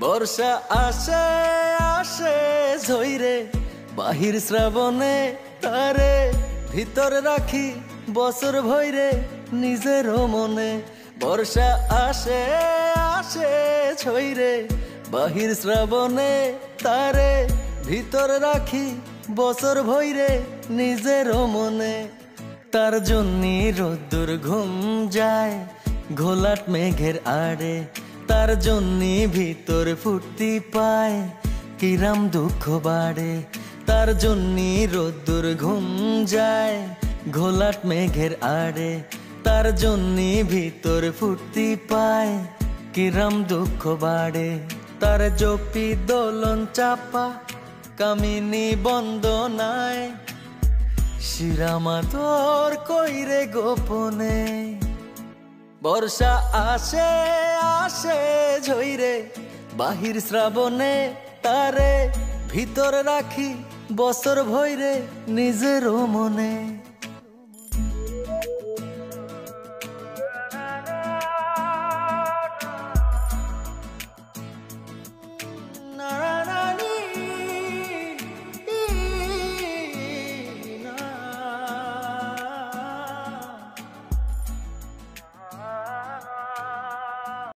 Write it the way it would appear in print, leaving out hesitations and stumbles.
বর্ষা আসে আসে ঝইরে বাহির শ্রাবণে তারে ভিতর রাখি বছর ভইরে নিজের মনে। বর্ষা আসে আসে ঝইরে বাহির শ্রাবণে তারে ভিতর রাখি বছর ভইরে নিজের মনে। তার জন্যে রোদ্দুর ঘুম যায় ঘোলাট মেঘের আড়ে, তার জন্যে ভিতর ফুর্তি পায় কিরাম দুঃখ বাড়ে। তার জন্যে রোদ্দুর ঘুম যায় ঘোলাট মেঘের আড়ে, তার জন্যে ভিতর ফুর্তি পায় কিরাম দুঃখ বাড়ে। তার জপি দোলন চাপা কামিনী বন্দনায় শিরামা তোর কইরে গোপনে। বর্ষা আসে আসে ঝইরে বাহির শ্রাবণে তারে ভিতর রাখি বছর ভইরে নিজের মনে।